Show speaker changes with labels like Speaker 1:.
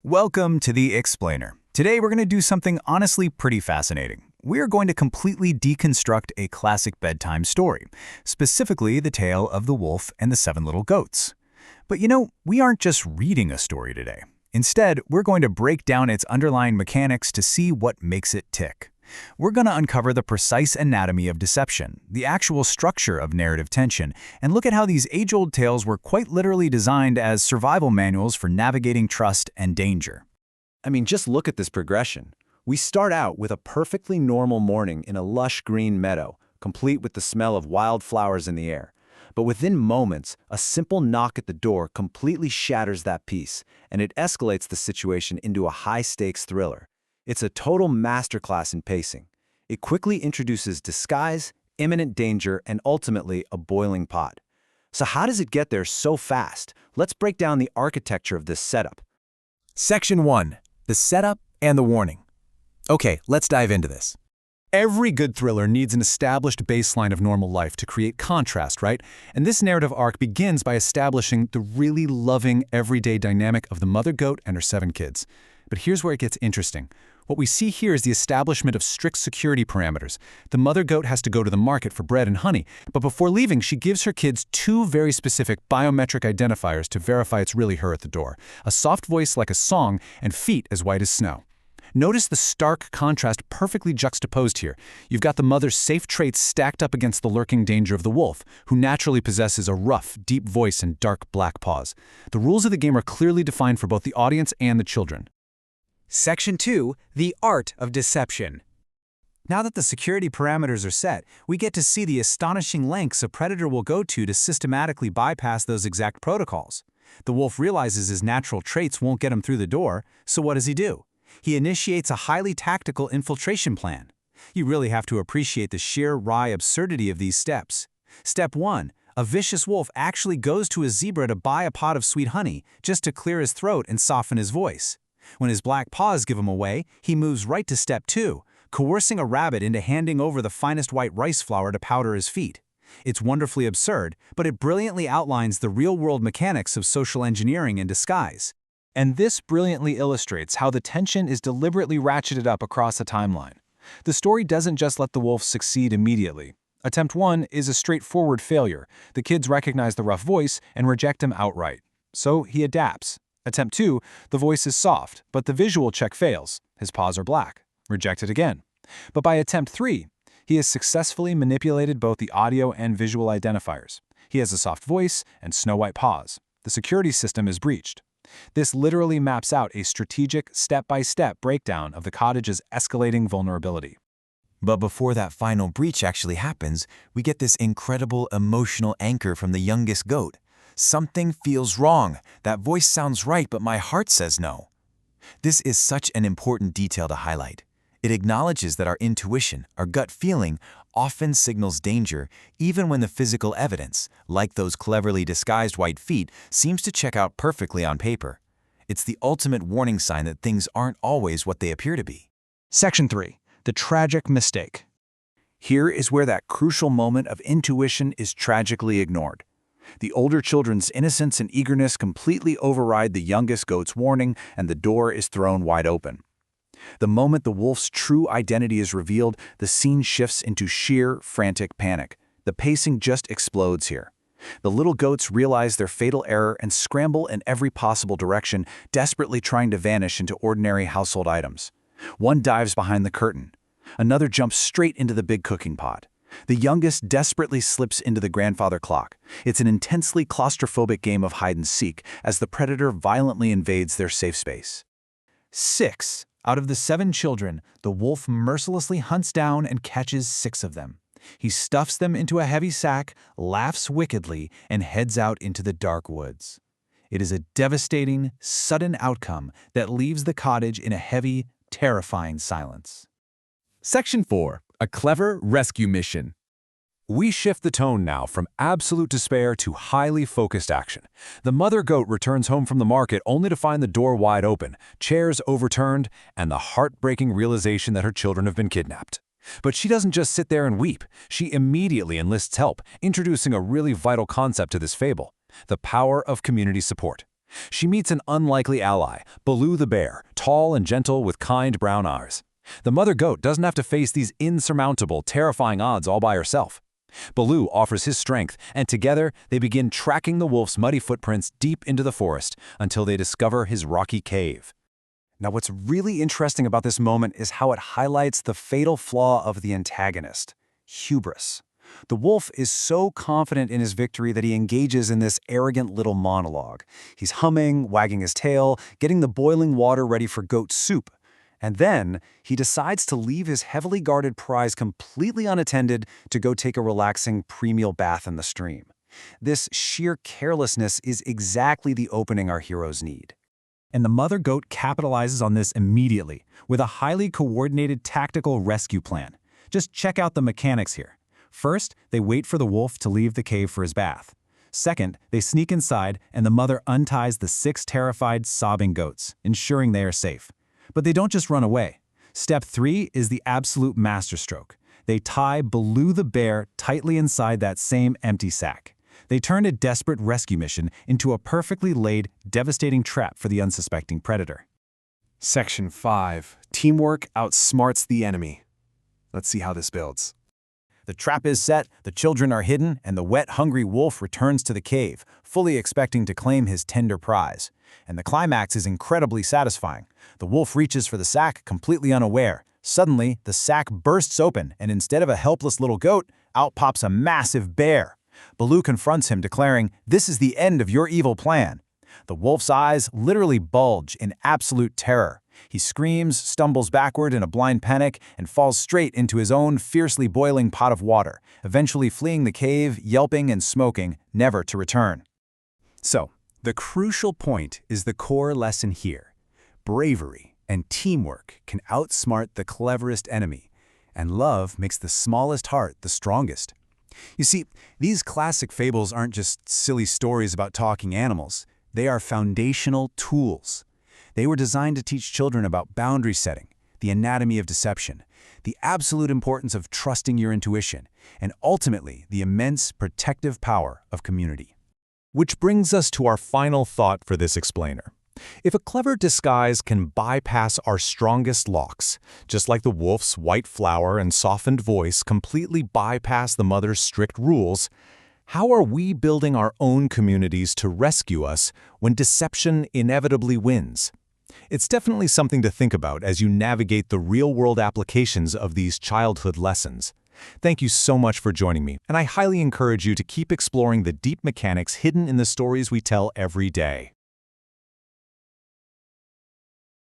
Speaker 1: Welcome to The Explainer. Today we're going to do something honestly pretty fascinating. We're going to completely deconstruct a classic bedtime story, specifically the tale of the wolf and the seven little goats. But we aren't just reading a story today. Instead, we're going to break down its underlying mechanics to see what makes it tick. We're going to uncover the precise anatomy of deception, the actual structure of narrative tension, and look at how these age-old tales were quite literally designed as survival manuals for navigating trust and danger.
Speaker 2: Just look at this progression. We start out with a perfectly normal morning in a lush green meadow, complete with the smell of wildflowers in the air. But within moments, a simple knock at the door completely shatters that peace, and it escalates the situation into a high-stakes thriller. It's a total masterclass in pacing. It quickly introduces disguise, imminent danger, and ultimately a boiling pot. So how does it get there so fast? Let's break down the architecture of this setup.
Speaker 3: Section 1. The setup and the warning. Okay, let's dive into this. Every good thriller needs an established baseline of normal life to create contrast, right? And this narrative arc begins by establishing the really loving, everyday dynamic of the mother goat and her 7 kids. But here's where it gets interesting. What we see here is the establishment of strict security parameters. The mother goat has to go to the market for bread and honey, but before leaving, she gives her kids 2 very specific biometric identifiers to verify it's really her at the door. A soft voice like a song and feet as white as snow. Notice the stark contrast perfectly juxtaposed here. You've got the mother's safe traits stacked up against the lurking danger of the wolf, who naturally possesses a rough, deep voice and dark black paws. The rules of the game are clearly defined for both the audience and the children.
Speaker 1: Section 2. The Art of Deception. Now that the security parameters are set, we get to see the astonishing lengths a predator will go to systematically bypass those exact protocols. The wolf realizes his natural traits won't get him through the door, so what does he do? He initiates a highly tactical infiltration plan. You really have to appreciate the sheer wry absurdity of these steps. Step 1. A vicious wolf actually goes to a zebra to buy a pot of sweet honey, just to clear his throat and soften his voice. When his black paws give him away, he moves right to step 2, coercing a rabbit into handing over the finest white rice flour to powder his feet. It's wonderfully absurd, but it brilliantly outlines the real-world mechanics of social engineering in disguise. And this brilliantly illustrates how the tension is deliberately ratcheted up across a timeline. The story doesn't just let the wolf succeed immediately. Attempt 1 is a straightforward failure. The kids recognize the rough voice and reject him outright. So he adapts. Attempt 2, the voice is soft, but the visual check fails. His paws are black. Rejected again. But by attempt 3, he has successfully manipulated both the audio and visual identifiers. He has a soft voice and snow-white paws. The security system is breached. This literally maps out a strategic, step-by-step breakdown of the cottage's escalating vulnerability.
Speaker 4: But before that final breach actually happens, we get this incredible emotional anchor from the youngest goat. Something feels wrong. That voice sounds right, but my heart says no. This is such an important detail to highlight. It acknowledges that our intuition, our gut feeling, often signals danger, even when the physical evidence, like those cleverly disguised white feet, seems to check out perfectly on paper. It's the ultimate warning sign that things aren't always what they appear to be.
Speaker 1: Section 3. The Tragic Mistake. Here is where that crucial moment of intuition is tragically ignored. The older children's innocence and eagerness completely override the youngest goat's warning, and the door is thrown wide open. The moment the wolf's true identity is revealed, the scene shifts into sheer, frantic panic. The pacing just explodes here. The little goats realize their fatal error and scramble in every possible direction, desperately trying to vanish into ordinary household items. One dives behind the curtain. Another jumps straight into the big cooking pot. The youngest desperately slips into the grandfather clock. It's an intensely claustrophobic game of hide-and-seek as the predator violently invades their safe space. 6. Out of the 7 children, the wolf mercilessly hunts down and catches 6 of them. He stuffs them into a heavy sack, laughs wickedly, and heads out into the dark woods. It is a devastating, sudden outcome that leaves the cottage in a heavy, terrifying silence.
Speaker 3: Section 4. A clever rescue mission. We shift the tone now from absolute despair to highly focused action. The mother goat returns home from the market only to find the door wide open, chairs overturned, and the heartbreaking realization that her children have been kidnapped. But she doesn't just sit there and weep. She immediately enlists help, introducing a really vital concept to this fable: the power of community support.
Speaker 2: She meets an unlikely ally, Baloo the bear, tall and gentle with kind brown eyes. The mother goat doesn't have to face these insurmountable, terrifying odds all by herself. Baloo offers his strength, and together they begin tracking the wolf's muddy footprints deep into the forest until they discover his rocky cave. Now, what's really interesting about this moment is how it highlights the fatal flaw of the antagonist: hubris. The wolf is so confident in his victory that he engages in this arrogant little monologue. He's humming, wagging his tail, getting the boiling water ready for goat soup. And then he decides to leave his heavily guarded prize completely unattended to go take a relaxing pre-meal bath in the stream. This sheer carelessness is exactly the opening our heroes need.
Speaker 1: And the mother goat capitalizes on this immediately with a highly coordinated tactical rescue plan. Just check out the mechanics here. First, they wait for the wolf to leave the cave for his bath. Second, they sneak inside and the mother unties the 6 terrified, sobbing goats, ensuring they are safe. But they don't just run away. Step 3 is the absolute masterstroke. They tie Baloo the bear tightly inside that same empty sack. They turn a desperate rescue mission into a perfectly laid, devastating trap for the unsuspecting predator.
Speaker 3: Section 5. Teamwork outsmarts the enemy. Let's see how this builds.
Speaker 2: The trap is set, the children are hidden, and the wet, hungry wolf returns to the cave, fully expecting to claim his tender prize. And the climax is incredibly satisfying. The wolf reaches for the sack, completely unaware. Suddenly, the sack bursts open, and instead of a helpless little goat, out pops a massive bear. Baloo confronts him, declaring, "This is the end of your evil plan." The wolf's eyes literally bulge in absolute terror. He screams, stumbles backward in a blind panic, and falls straight into his own fiercely boiling pot of water, eventually fleeing the cave, yelping and smoking, never to return.
Speaker 1: So, the crucial point is the core lesson here. Bravery and teamwork can outsmart the cleverest enemy, and love makes the smallest heart the strongest. You see, these classic fables aren't just silly stories about talking animals. They are foundational tools. They were designed to teach children about boundary setting, the anatomy of deception, the absolute importance of trusting your intuition, and ultimately the immense protective power of community.
Speaker 3: Which brings us to our final thought for this explainer. If a clever disguise can bypass our strongest locks, just like the wolf's white flower and softened voice completely bypass the mother's strict rules, how are we building our own communities to rescue us when deception inevitably wins? It's definitely something to think about as you navigate the real-world applications of these childhood lessons. Thank you so much for joining me, and I highly encourage you to keep exploring the deep mechanics hidden in the stories we tell every day.